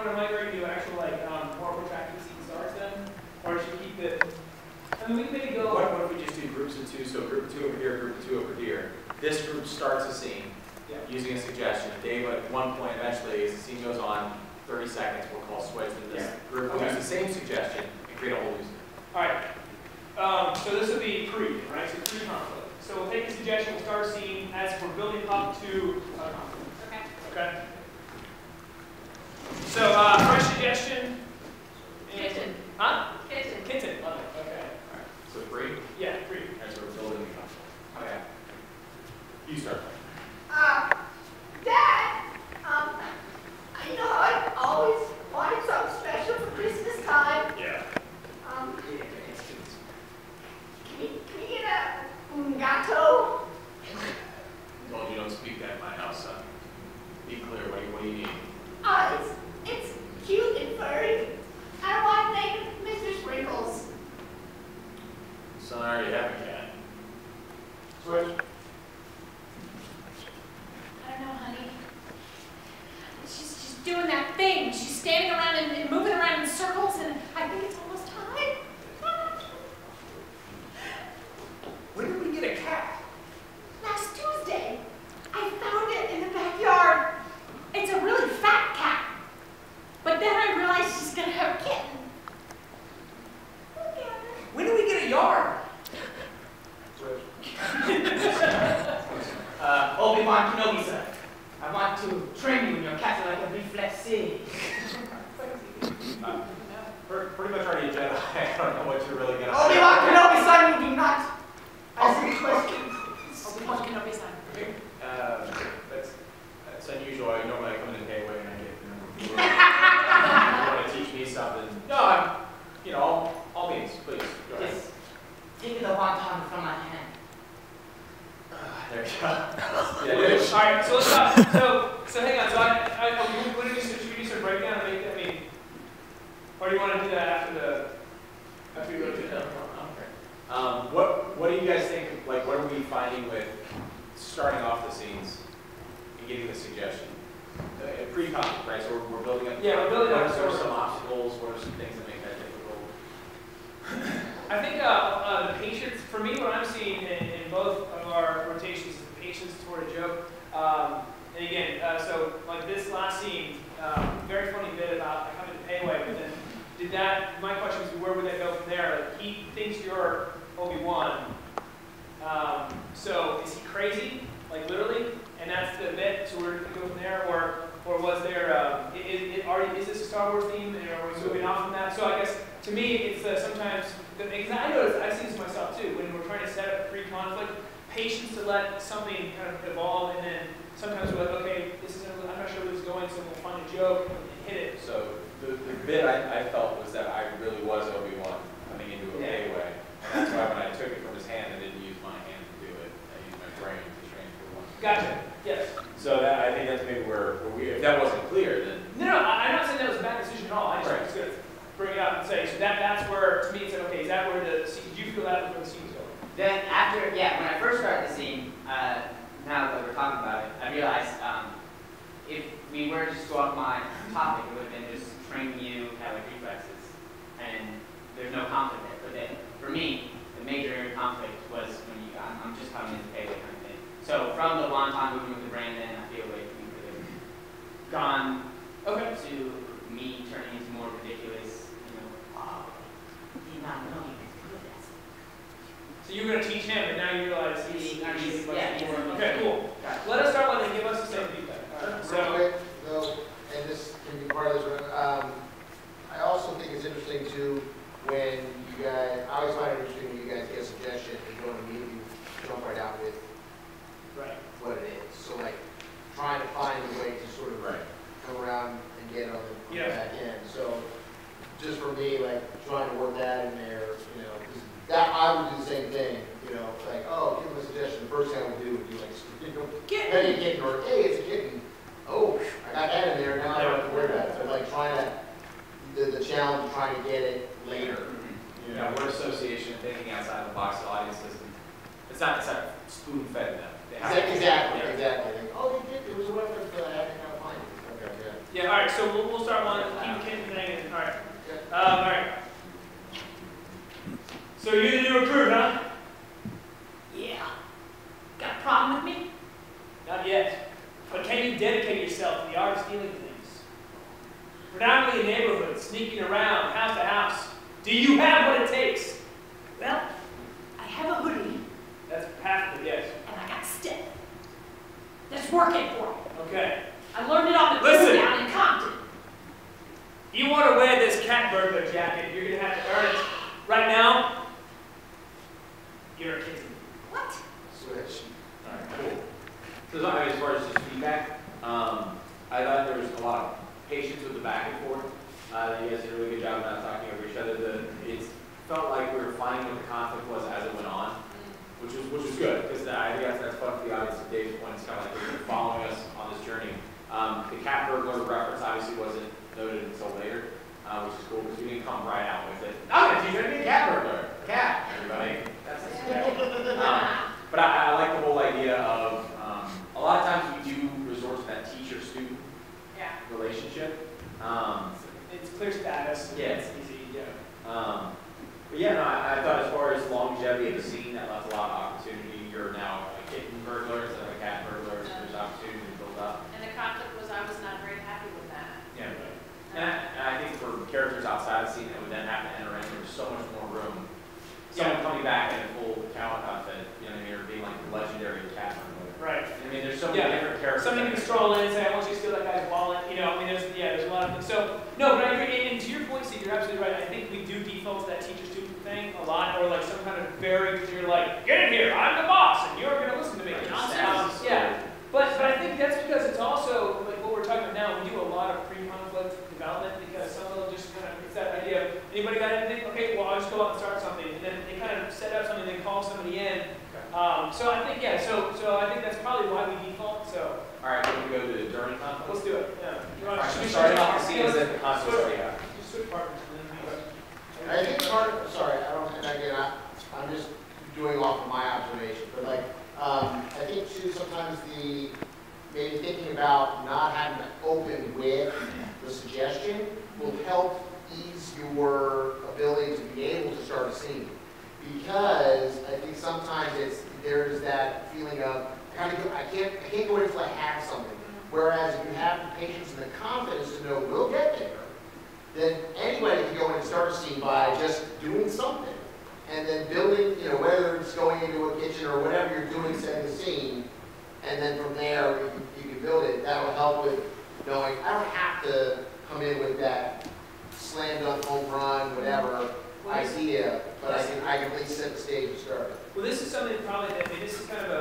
want to migrate to actual like more protracted seat starts then, or should we keep it? I mean, we can maybe go. What if we just do groups of 2? So group of 2 over here, group of 2 over here. This group starts a scene using a suggestion. Dave, at one point, eventually, as the scene goes on, 30 seconds, we'll call switch to this group. We'll use the same suggestion and create a whole new scene. All right. So this would be pre, right? So pre-conflict. So we'll take the suggestion, we'll start a scene as we're building up to a conflict. Okay. Okay. So fresh suggestion. Kitchen. Huh? Kitchen. Kitchen. Love it. Okay. All right. So free? Yeah, pre. As we're building the conflict. Okay. You start. Dad, I know I always wanted something special for Christmas time. Yeah. Can we get a gato? Told you don't speak that in my house, son. Be clear. What do you need? It's cute and furry. I want to name it Mr. Sprinkles. Son, I already have a cat. Switch. I don't know, honey. She's doing that thing. She's standing around and moving around in circles, and I think it's almost time. When did we get a cat? Last Tuesday, I found it in the backyard. It's a really fat cat. But then I realized she's gonna have a kitten. Look at her. When did we get a yard? Obi-Wan Kenobi, sir. I want to train you in your castle like a reflexie. Pretty much already a Jedi. I don't know what you're really gonna. Obi-Wan Kenobi, son, you do not. Ask me questions. Obi-Wan Kenobi son. That's unusual. Normally I come in and pay away and I get. You want to teach me something? No, all means, please. Go ahead. Just take the wonton from my hand. There you go. All right, so let's stop. So hang on. So what do should we do some breakdown and make that mean? Or do you want to do that after we go to the What do you guys think? Like, what are we finding with starting off the scenes and getting the suggestion? Pre-conflict, right? So we're building up. Yeah, we're building up. What are some obstacles? What are some things that make that difficult? I think the patience, for me, what I'm seeing in both of our rotations is the patience toward a joke. And again, so like this last scene, very funny bit about coming to Payway, but then my question is, where would they go from there? Like, he thinks you're Obi-Wan. So is he crazy? Like literally? And that's the bit, so we're going to go from there? Or was there, is this a Star Wars theme, and are we moving off from that? So I guess, to me, it's sometimes, because I notice, I see this myself too, when we're trying to set up pre-conflict, patience to let something kind of evolve, and then sometimes we're like, okay, I'm not sure where this is going, so we'll find a joke and hit it. So the bit I felt was that I really was Obi-Wan coming into a Payway. And that's why when I took it from his hand, I didn't use my hand to do it. I used my brain to transfer one. Gotcha, yes. So I think that's maybe where if that wasn't clear, then. No, I'm not saying that was a bad decision at all. I just was going to bring it up and say, so that's where, to me, it's like, okay, is that where the scene, did you feel that was where the scene was going? Then after, when I first started the scene, now that we're talking about it, I realized if we were to just go off my topic, it would have been just training you to have like reflexes, and there's no conflict there. But then, for me, the major conflict was when I'm just coming into Payway kind of thing. So from the wonton moving with the Brandon, I feel like we could have gone to me turning into more ridiculous, did not know he was good at this. So you were going to teach him, and now you realize he's actually more. Okay, cool. Let us start letting him give us the same feedback. Real quick, though, and this can be part of this one, I also think it's interesting too when you guys, I always find it interesting when you guys get a suggestion and don't immediately jump right out with what it is. So like trying to find a way to sort of come around and get on the back end. So just for me, like trying to work that in there, because that I would do the same thing, like, oh, give them a suggestion. The first thing I would do would be like, petty a kitten, or hey, it's a kitten. Oh, I got that in there, now I don't have to worry about it. So like trying to, the challenge of trying to get it later. Yeah, word association and thinking outside the box, the audience doesn't, it's not spoon-fed them. Exactly. Like, oh, they did, it was a reference, but I had to kind of find it. Okay, yeah. Yeah, all right, so we'll start one, keep hanging, all right. All right. So you're the new recruit, huh? Yeah. Got a problem with me? Not yet. But can you dedicate yourself to the art of stealing things? Predominantly in neighborhoods, sneaking around, house to house. Do you have what it takes? Well, I have a hoodie That's half of it, yes. and I got a stick. That's working for me. Okay. I learned it on the Listen. tour down in Compton. You want to wear this cat burglar jacket, you're going to have to earn it. Right now, you're a kitten. What? Switch. All right, cool. So I mean, as far as just feedback, I thought there was a lot of patience with the back and forth. You guys did a really good job of not talking over each other. It felt like we were finding what the conflict was as it went on, which was good, because I think that's fun for the audience. To Dave's point, it's kind of like they're following us on this journey. The cat burglar reference obviously wasn't noted until later, which is cool, because we didn't come right out with it. I'm going to teach you to be a cat burglar. Cat, everybody. That's but I like the whole idea of, a lot of times we do resort to that teacher-student relationship. It's clear status. Yeah. It's easy, yeah. But yeah, no, I thought as far as longevity of the scene, that left a lot of opportunity. You're now a kitten burglar instead of a cat burglar, so there's opportunity to build up. And the conflict was I was not very happy with that. Yeah, and I think for characters outside the scene that would then have to enter in, there's so much more room. Someone coming back in a full cow outfit, you know what I mean, or being like the legendary cat burglar. Right. I mean, there's so many different characters. Somebody can stroll in and say, I want you to steal that guy's wallet. You know, I mean, there's a lot of things. So, no, but I agree. And to your point, Steve, you're absolutely right. I think we do default to that teacher-student thing a lot, or like some kind of very clear, like, get in here, I'm the boss, and you're going to listen to me. Yeah. But I think that's because it's also, like what we're talking about now, we do a lot of pre-conflict development because some of them just kind of, it's that idea of, anybody got anything? Okay, well, I'll just go out and start something. And then they kind of set up something, they call somebody in. So I think, yeah, so I think that's probably why we default, so. All right, we're going to go to the during conflict. Let's do it, yeah. You All want right, to so starting off the scene is that the conflict's already happened. Just switch partners and then we go. I think part of, sorry, I don't, and again, I'm just doing off of my observation, but like, I think too, sometimes maybe thinking about not having to open with the suggestion will help ease your ability to be able to start a scene. Because I think sometimes there's that feeling of, I can't go in until I have something. Whereas if you have the patience and the confidence to know we'll get there, then anybody can go in and start a scene by just doing something. And then building, you know, whether it's going into a kitchen or whatever you're doing, setting the scene, and then from there you can build it. That'll help with knowing I don't have to come in with that slam dunk home run, whatever idea, but I can at least set the stage and start it. Well, this is something probably that, I mean, this is kind of